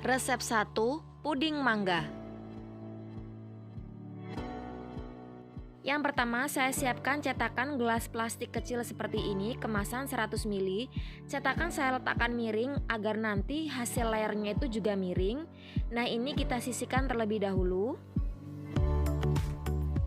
Resep 1, puding mangga. Yang pertama, saya siapkan cetakan gelas plastik kecil seperti ini, kemasan 100 ml. Cetakan saya letakkan miring agar nanti hasil layarnya itu juga miring. Nah, ini kita sisihkan terlebih dahulu.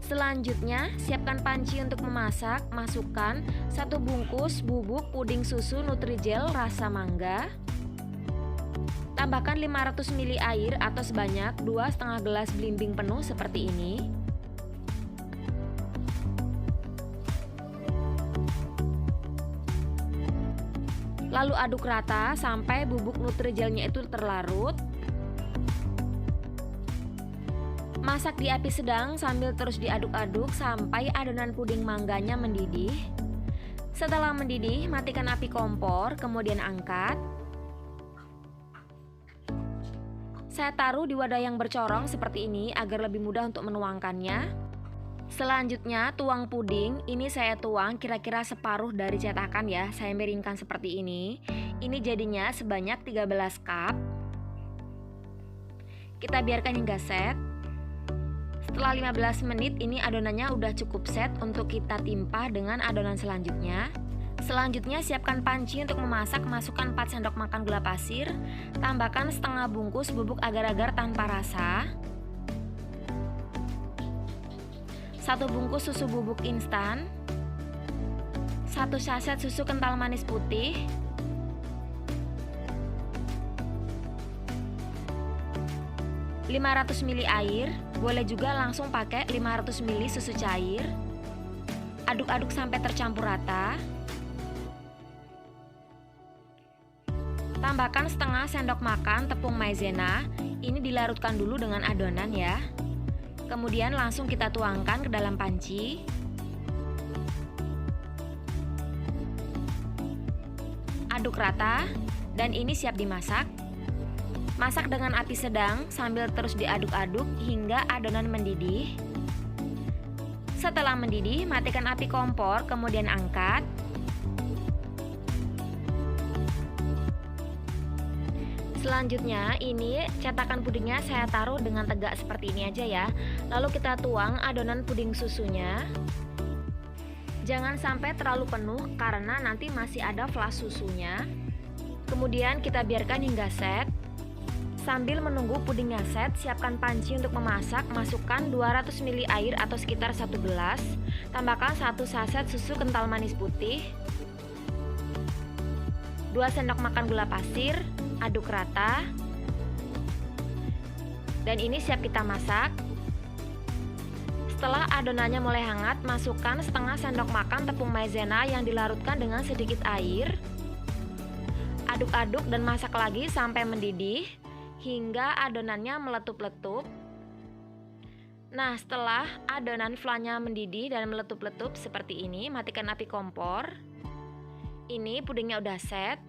Selanjutnya, siapkan panci untuk memasak. Masukkan 1 bungkus bubuk puding susu Nutrijel rasa mangga. Tambahkan 500 ml air atau sebanyak 2,5 gelas belimbing penuh seperti ini. Lalu aduk rata sampai bubuk Nutrijelnya itu terlarut. Masak di api sedang sambil terus diaduk-aduk sampai adonan puding mangganya mendidih. Setelah mendidih, matikan api kompor, kemudian angkat. Saya taruh di wadah yang bercorong seperti ini agar lebih mudah untuk menuangkannya. Selanjutnya, tuang puding. Ini saya tuang kira-kira separuh dari cetakan ya. Saya miringkan seperti ini. Ini jadinya sebanyak 13 cup. Kita biarkan hingga set. Setelah 15 menit, ini adonannya udah cukup set untuk kita timpa dengan adonan selanjutnya. Selanjutnya, siapkan panci untuk memasak. Masukkan 4 sendok makan gula pasir. Tambahkan setengah bungkus bubuk agar-agar tanpa rasa. 1 bungkus susu bubuk instan. 1 saset susu kental manis putih. 500 ml air. Boleh juga langsung pakai 500 ml susu cair. Aduk-aduk sampai tercampur rata. Tambahkan setengah sendok makan tepung maizena. Ini dilarutkan dulu dengan adonan ya. Kemudian langsung kita tuangkan ke dalam panci. Aduk rata dan ini siap dimasak. Masak dengan api sedang sambil terus diaduk-aduk hingga adonan mendidih. Setelah mendidih, matikan api kompor, kemudian angkat. Selanjutnya, ini cetakan pudingnya saya taruh dengan tegak seperti ini aja ya. Lalu kita tuang adonan puding susunya. Jangan sampai terlalu penuh karena nanti masih ada flas susunya. Kemudian kita biarkan hingga set. Sambil menunggu pudingnya set, siapkan panci untuk memasak. Masukkan 200 ml air atau sekitar 1 gelas. Tambahkan 1 saset susu kental manis putih. 2 sendok makan gula pasir. Aduk rata. Dan ini siap kita masak. Setelah adonannya mulai hangat, masukkan setengah sendok makan tepung maizena yang dilarutkan dengan sedikit air. Aduk-aduk dan masak lagi sampai mendidih hingga adonannya meletup-letup. Nah, setelah adonan flanya mendidih dan meletup-letup seperti ini, matikan api kompor. Ini pudingnya udah set.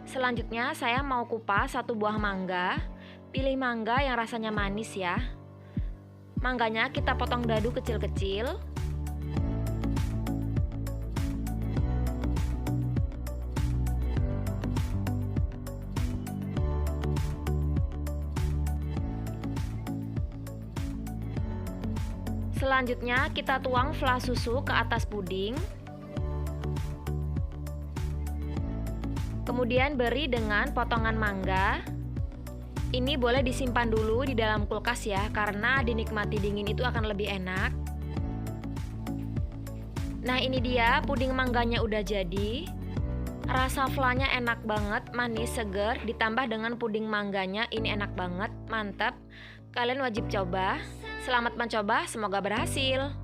Selanjutnya saya mau kupas 1 buah mangga. Pilih mangga yang rasanya manis ya. Mangganya kita potong dadu kecil-kecil. Selanjutnya kita tuang flas susu ke atas puding. Kemudian beri dengan potongan mangga. Ini boleh disimpan dulu di dalam kulkas ya, karena dinikmati dingin itu akan lebih enak. Nah, ini dia puding mangganya udah jadi. Rasa flanya enak banget, manis, seger, ditambah dengan puding mangganya ini enak banget, mantap. Kalian wajib coba. Selamat mencoba, semoga berhasil.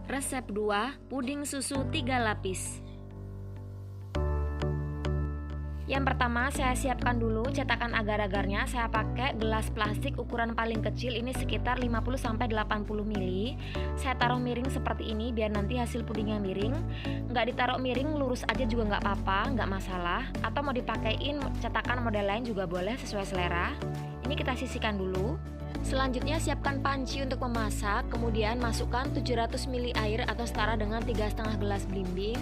Resep 2, puding susu 3 lapis. Yang pertama, saya siapkan dulu cetakan agar-agarnya. Saya pakai gelas plastik ukuran paling kecil, ini sekitar 50-80 ml. Saya taruh miring seperti ini biar nanti hasil pudingnya miring. Nggak ditaruh miring, lurus aja juga nggak apa-apa, nggak masalah. Atau mau dipakein cetakan model lain juga boleh, sesuai selera. Ini kita sisihkan dulu. Selanjutnya siapkan panci untuk memasak, kemudian masukkan 700 ml air atau setara dengan 3,5 gelas belimbing.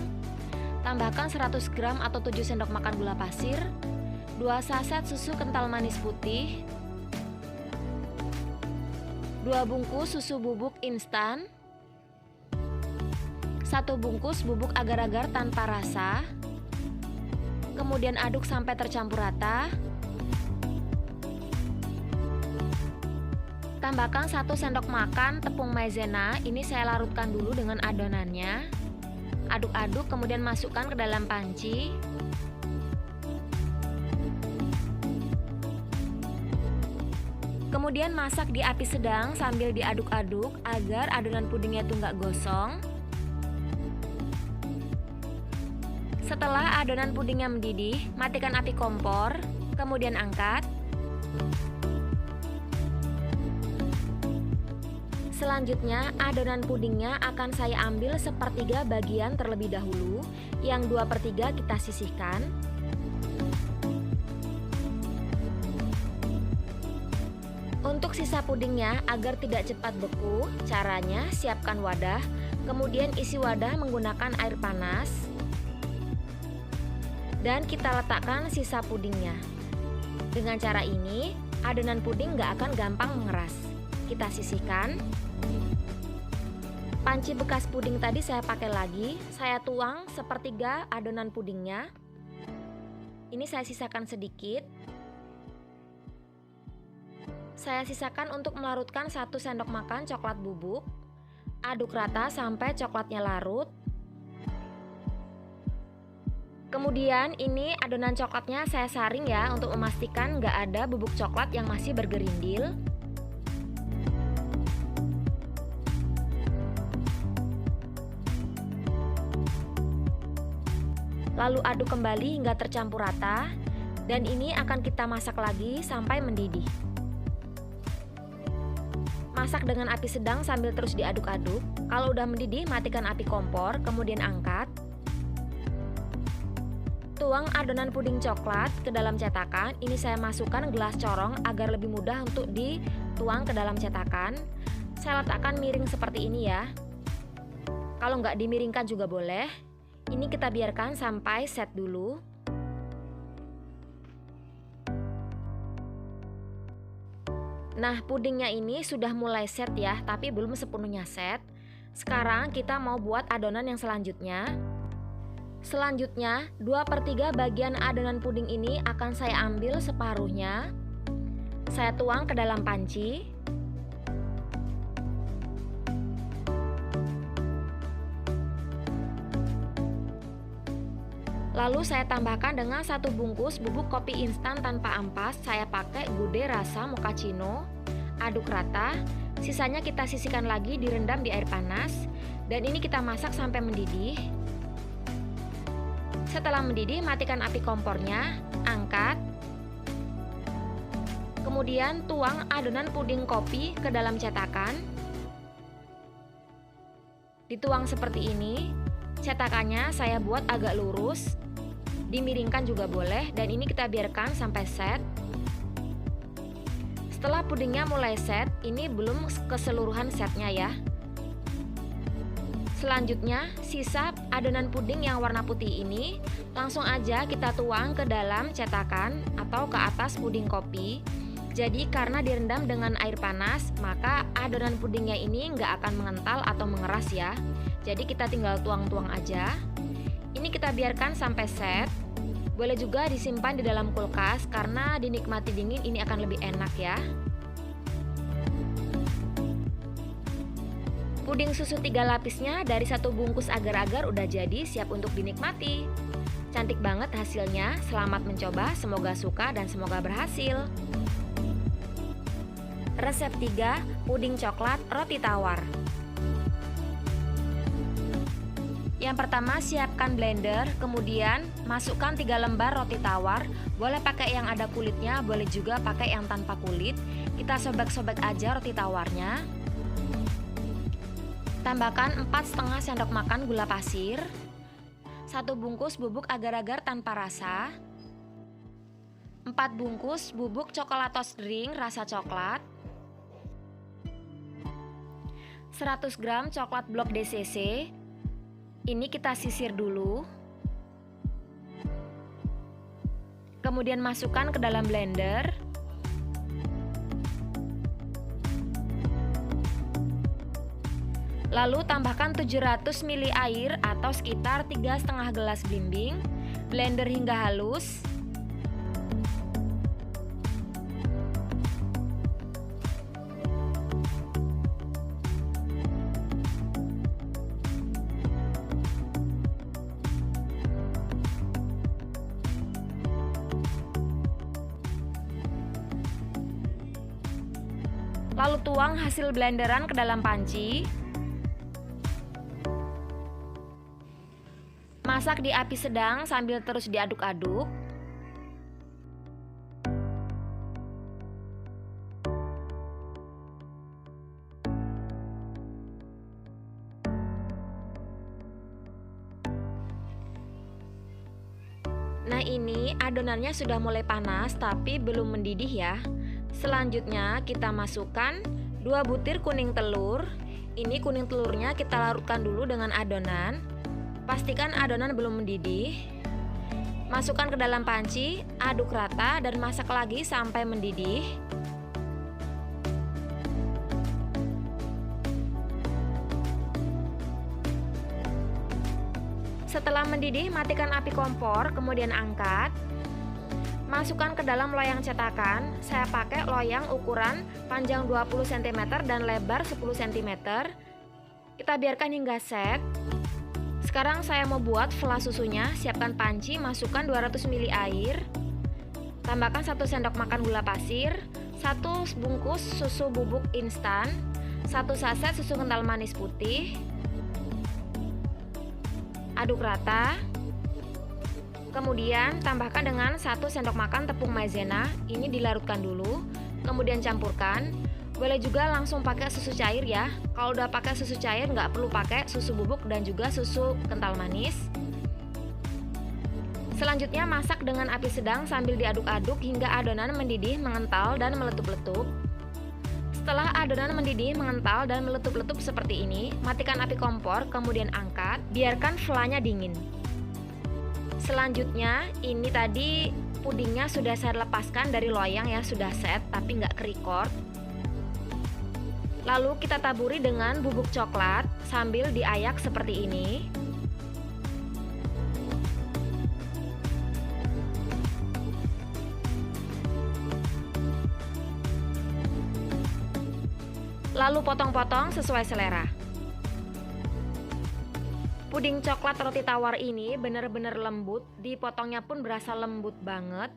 Tambahkan 100 gram atau 7 sendok makan gula pasir, 2 saset susu kental manis putih, 2 bungkus susu bubuk instan, 1 bungkus bubuk agar-agar tanpa rasa. Kemudian aduk sampai tercampur rata. Tambahkan 1 sendok makan tepung maizena, ini saya larutkan dulu dengan adonannya. Aduk-aduk kemudian masukkan ke dalam panci. Kemudian masak di api sedang sambil diaduk-aduk agar adonan pudingnya itu nggak gosong. Setelah adonan pudingnya mendidih, matikan api kompor, kemudian angkat. Selanjutnya, adonan pudingnya akan saya ambil sepertiga bagian terlebih dahulu, yang 2/3 kita sisihkan. Untuk sisa pudingnya, agar tidak cepat beku, caranya siapkan wadah, kemudian isi wadah menggunakan air panas, dan kita letakkan sisa pudingnya. Dengan cara ini, adonan puding nggak akan gampang mengeras. Kita sisihkan. Panci bekas puding tadi saya pakai lagi, saya tuang sepertiga adonan pudingnya. Ini saya sisakan sedikit. Saya sisakan untuk melarutkan 1 sendok makan coklat bubuk. Aduk rata sampai coklatnya larut. Kemudian ini adonan coklatnya saya saring ya, untuk memastikan nggak ada bubuk coklat yang masih bergerindil. Lalu aduk kembali hingga tercampur rata, dan ini akan kita masak lagi sampai mendidih. Masak dengan api sedang sambil terus diaduk-aduk. Kalau udah mendidih, matikan api kompor, kemudian angkat. Tuang adonan puding coklat ke dalam cetakan. Ini saya masukkan gelas corong agar lebih mudah untuk dituang ke dalam cetakan. Saya letakkan miring seperti ini ya. Kalau nggak dimiringkan juga boleh. Ini kita biarkan sampai set dulu. Nah, pudingnya ini sudah mulai set ya, tapi belum sepenuhnya set. Sekarang kita mau buat adonan yang selanjutnya. Selanjutnya, 2/3 bagian adonan puding ini akan saya ambil separuhnya. Saya tuang ke dalam panci. Lalu saya tambahkan dengan 1 bungkus bubuk kopi instan tanpa ampas. Saya pakai Gude rasa mochaccino. Aduk rata. Sisanya kita sisihkan lagi, direndam di air panas. Dan ini kita masak sampai mendidih. Setelah mendidih, matikan api kompornya, angkat. Kemudian tuang adonan puding kopi ke dalam cetakan. Dituang seperti ini. Cetakannya saya buat agak lurus, dimiringkan juga boleh, dan ini kita biarkan sampai set. Setelah pudingnya mulai set, ini belum keseluruhan setnya ya. Selanjutnya, sisa adonan puding yang warna putih ini langsung aja kita tuang ke dalam cetakan atau ke atas puding kopi. Jadi karena direndam dengan air panas, maka adonan pudingnya ini nggak akan mengental atau mengeras ya. Jadi kita tinggal tuang-tuang aja. Ini kita biarkan sampai set. Boleh juga disimpan di dalam kulkas karena dinikmati dingin ini akan lebih enak ya. Puding susu 3 lapisnya dari 1 bungkus agar-agar udah jadi, siap untuk dinikmati. Cantik banget hasilnya. Selamat mencoba, semoga suka dan semoga berhasil. Resep 3, puding coklat roti tawar. Yang pertama, siapkan blender, kemudian masukkan 3 lembar roti tawar. Boleh pakai yang ada kulitnya, boleh juga pakai yang tanpa kulit. Kita sobek-sobek aja roti tawarnya. Tambahkan 4,5 sendok makan gula pasir, 1 bungkus bubuk agar-agar tanpa rasa, 4 bungkus bubuk coklatos drink rasa coklat, 100 gram coklat blok DCC. Ini kita sisir dulu. Kemudian masukkan ke dalam blender. Lalu tambahkan 700 ml air atau sekitar 3,5 gelas blimbing. Blender hingga halus. Lalu tuang hasil blenderan ke dalam panci. Masak di api sedang sambil terus diaduk-aduk. Nah, ini adonannya sudah mulai panas tapi belum mendidih ya. Selanjutnya kita masukkan 2 butir kuning telur. Ini kuning telurnya kita larutkan dulu dengan adonan. Pastikan adonan belum mendidih. Masukkan ke dalam panci, aduk rata dan masak lagi sampai mendidih. Setelah mendidih, matikan api kompor, kemudian angkat. Masukkan ke dalam loyang cetakan. Saya pakai loyang ukuran panjang 20 cm dan lebar 10 cm. Kita biarkan hingga set. Sekarang saya mau buat fla susunya. Siapkan panci, masukkan 200 ml air. Tambahkan 1 sendok makan gula pasir, 1 bungkus susu bubuk instan, 1 saset susu kental manis putih. Aduk rata. Kemudian tambahkan dengan 1 sendok makan tepung maizena. Ini dilarutkan dulu. Kemudian campurkan. Boleh juga langsung pakai susu cair ya. Kalau udah pakai susu cair nggak perlu pakai susu bubuk dan juga susu kental manis. Selanjutnya masak dengan api sedang sambil diaduk-aduk hingga adonan mendidih, mengental dan meletup-letup. Setelah adonan mendidih, mengental dan meletup-letup seperti ini, matikan api kompor, kemudian angkat. Biarkan flanya dingin. Selanjutnya, ini tadi pudingnya sudah saya lepaskan dari loyang ya, sudah set tapi nggak ke-record. Lalu kita taburi dengan bubuk coklat sambil diayak seperti ini. Lalu potong-potong sesuai selera. Puding coklat roti tawar ini benar-benar lembut, dipotongnya pun berasa lembut banget.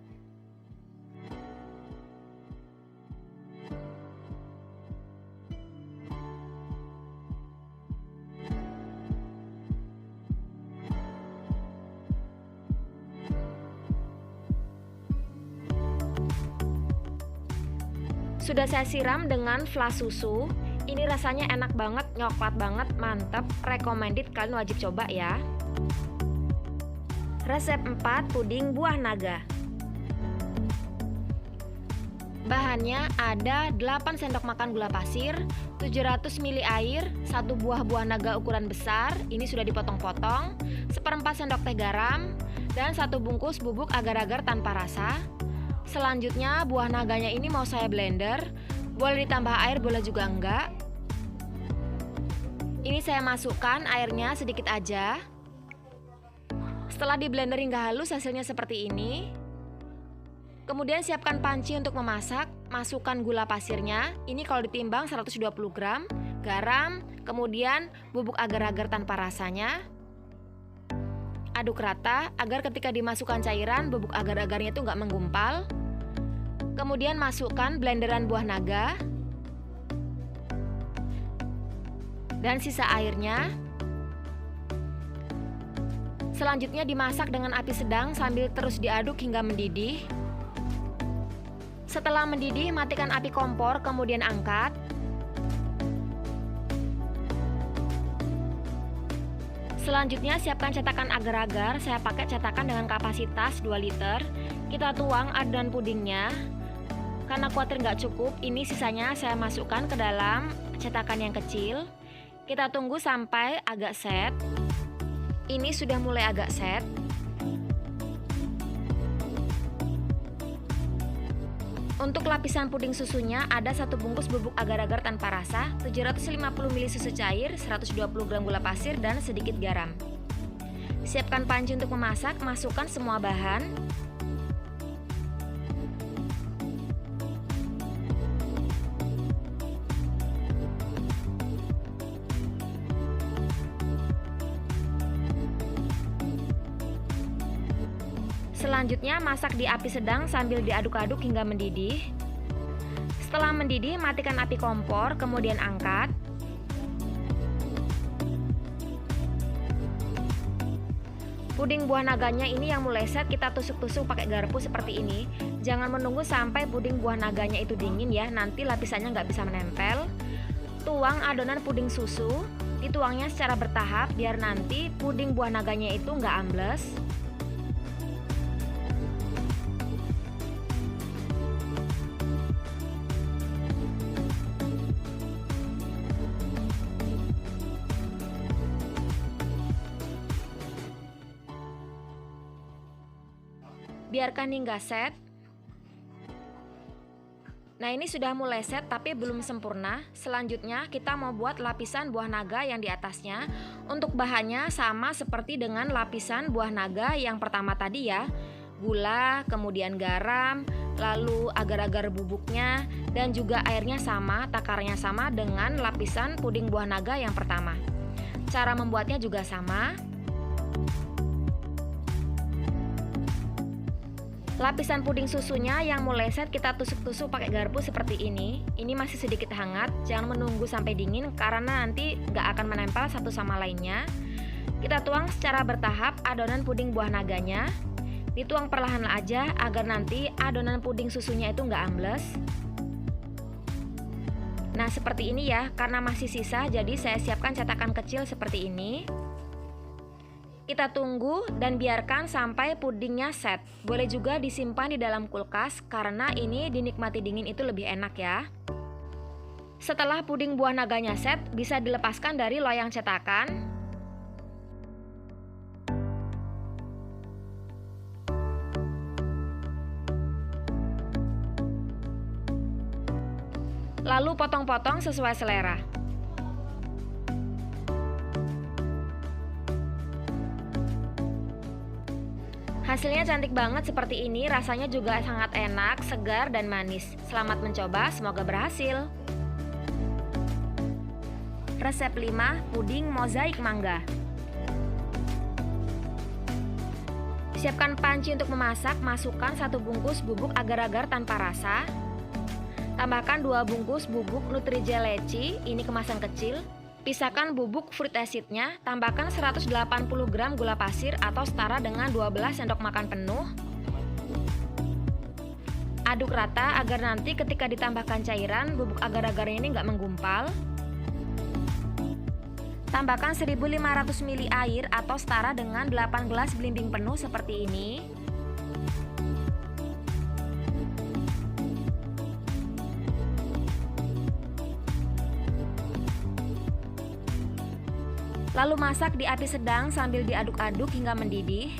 Sudah saya siram dengan flas susu. Ini rasanya enak banget, nyoklat banget, mantep, recommended, kalian wajib coba ya. Resep 4 puding buah naga. Bahannya ada 8 sendok makan gula pasir, 700 ml air, 1 buah naga ukuran besar, ini sudah dipotong-potong, 1/4 sendok teh garam, dan 1 bungkus bubuk agar-agar tanpa rasa. Selanjutnya buah naganya ini mau saya blender. Boleh ditambah air, boleh juga enggak. Ini saya masukkan airnya sedikit aja. Setelah di blender hingga halus, hasilnya seperti ini. Kemudian siapkan panci untuk memasak. Masukkan gula pasirnya. Ini kalau ditimbang 120 gram. Garam, kemudian bubuk agar-agar tanpa rasanya. Aduk rata agar ketika dimasukkan cairan, bubuk agar-agarnya itu nggak menggumpal. Kemudian masukkan blenderan buah naga dan sisa airnya. Selanjutnya dimasak dengan api sedang sambil terus diaduk hingga mendidih. Setelah mendidih, matikan api kompor, kemudian angkat. Selanjutnya siapkan cetakan agar-agar. Saya pakai cetakan dengan kapasitas 2 liter. Kita tuang adonan pudingnya. Karena khawatir nggak cukup, ini sisanya saya masukkan ke dalam cetakan yang kecil. Kita tunggu sampai agak set. Ini sudah mulai agak set. Untuk lapisan puding susunya ada 1 bungkus bubuk agar-agar tanpa rasa, 750 ml susu cair, 120 gram gula pasir, dan sedikit garam. Siapkan panci untuk memasak, masukkan semua bahan. Selanjutnya masak di api sedang sambil diaduk-aduk hingga mendidih. Setelah mendidih, matikan api kompor, kemudian angkat. Puding buah naganya ini yang mulai set kita tusuk-tusuk pakai garpu seperti ini. Jangan menunggu sampai puding buah naganya itu dingin ya, nanti lapisannya nggak bisa menempel. Tuang adonan puding susu, dituangnya secara bertahap biar nanti puding buah naganya itu nggak ambles. Biarkan hingga set. Nah, ini sudah mulai set tapi belum sempurna. Selanjutnya kita mau buat lapisan buah naga yang di atasnya. Untuk bahannya sama seperti dengan lapisan buah naga yang pertama tadi ya. Gula, kemudian garam, lalu agar-agar bubuknya, dan juga airnya sama, takarnya sama dengan lapisan puding buah naga yang pertama. Cara membuatnya juga sama. Lapisan puding susunya yang mulai set kita tusuk-tusuk pakai garpu seperti ini. Ini masih sedikit hangat, jangan menunggu sampai dingin karena nanti nggak akan menempel satu sama lainnya. Kita tuang secara bertahap adonan puding buah naganya. Dituang perlahan aja agar nanti adonan puding susunya itu nggak ambles. Nah, seperti ini ya, karena masih sisa jadi saya siapkan cetakan kecil seperti ini. Kita tunggu dan biarkan sampai pudingnya set. Boleh juga disimpan di dalam kulkas karena ini dinikmati dingin itu lebih enak ya. Setelah puding buah naganya set, bisa dilepaskan dari loyang cetakan. Lalu potong-potong sesuai selera. Hasilnya cantik banget seperti ini, rasanya juga sangat enak, segar, dan manis. Selamat mencoba, semoga berhasil. Resep 5, puding mozaik mangga. Siapkan panci untuk memasak, masukkan 1 bungkus bubuk agar-agar tanpa rasa. Tambahkan 2 bungkus bubuk Nutrijel leci, ini kemasan kecil. Pisahkan bubuk fruit acidnya, tambahkan 180 gram gula pasir atau setara dengan 12 sendok makan penuh. Aduk rata agar nanti ketika ditambahkan cairan, bubuk agar-agarnya ini nggak menggumpal. Tambahkan 1500 ml air atau setara dengan 8 gelas belimbing penuh seperti ini. Lalu masak di api sedang sambil diaduk-aduk hingga mendidih.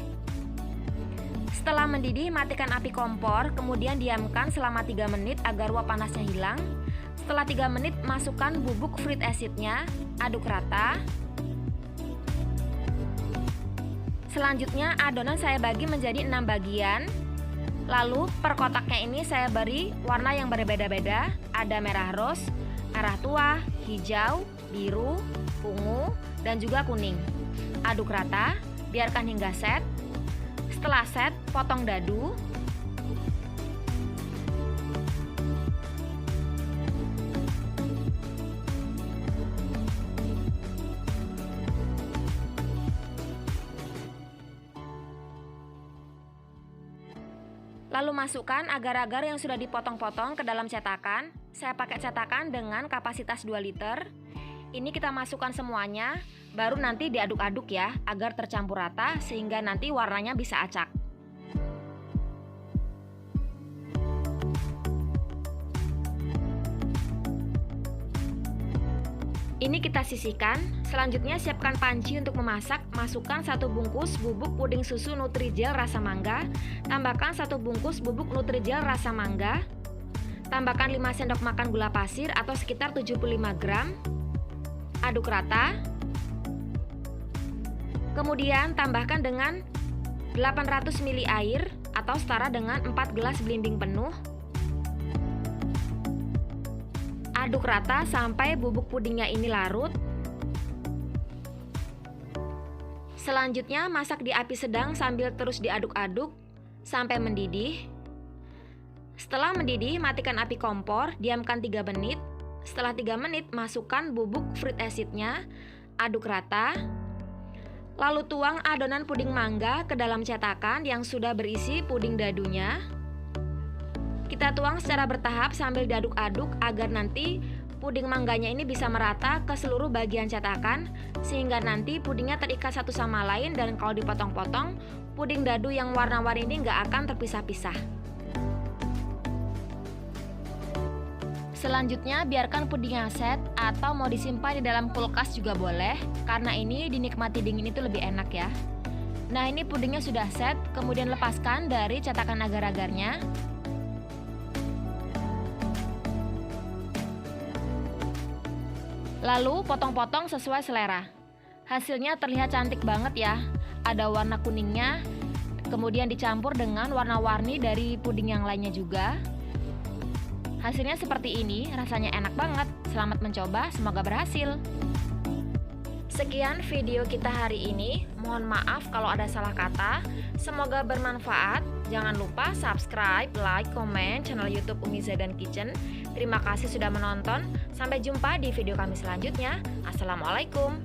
Setelah mendidih, matikan api kompor, kemudian diamkan selama 3 menit agar uap panasnya hilang. Setelah 3 menit, masukkan bubuk fruit acidnya, aduk rata. Selanjutnya, adonan saya bagi menjadi 6 bagian. Lalu, per kotaknya ini saya beri warna yang berbeda-beda, ada merah rose, merah tua, hijau, biru, ungu, dan juga kuning. Aduk rata, biarkan hingga set. Setelah set, potong dadu. Lalu masukkan agar-agar yang sudah dipotong-potong ke dalam cetakan. Saya pakai cetakan dengan kapasitas 2 liter. Ini kita masukkan semuanya, baru nanti diaduk-aduk ya, agar tercampur rata sehingga nanti warnanya bisa acak. Ini kita sisihkan. Selanjutnya siapkan panci untuk memasak. Masukkan 1 bungkus bubuk puding susu Nutrijel rasa mangga. Tambahkan 1 bungkus bubuk Nutrijel rasa mangga. Tambahkan 5 sendok makan gula pasir atau sekitar 75 gram. Aduk rata. Kemudian tambahkan dengan 800 ml air atau setara dengan 4 gelas belimbing penuh. Aduk rata sampai bubuk pudingnya ini larut. Selanjutnya masak di api sedang sambil terus diaduk-aduk sampai mendidih. Setelah mendidih, matikan api kompor, diamkan 3 menit. Setelah 3 menit, masukkan bubuk fruit acidnya, aduk rata. Lalu tuang adonan puding mangga ke dalam cetakan yang sudah berisi puding dadunya. Kita tuang secara bertahap sambil diaduk-aduk agar nanti puding mangganya ini bisa merata ke seluruh bagian cetakan, sehingga nanti pudingnya terikat satu sama lain, dan kalau dipotong-potong, puding dadu yang warna-warni ini nggak akan terpisah-pisah. Selanjutnya biarkan pudingnya set, atau mau disimpan di dalam kulkas juga boleh, karena ini dinikmati dingin itu lebih enak ya. Nah, ini pudingnya sudah set, kemudian lepaskan dari cetakan agar-agarnya. Lalu potong-potong sesuai selera. Hasilnya terlihat cantik banget ya. Ada warna kuningnya, kemudian dicampur dengan warna-warni dari puding yang lainnya juga. Hasilnya seperti ini, rasanya enak banget. Selamat mencoba, semoga berhasil. Sekian video kita hari ini. Mohon maaf kalau ada salah kata. Semoga bermanfaat. Jangan lupa subscribe, like, komen channel YouTube Umi Zaidan Kitchen. Terima kasih sudah menonton. Sampai jumpa di video kami selanjutnya. Assalamualaikum.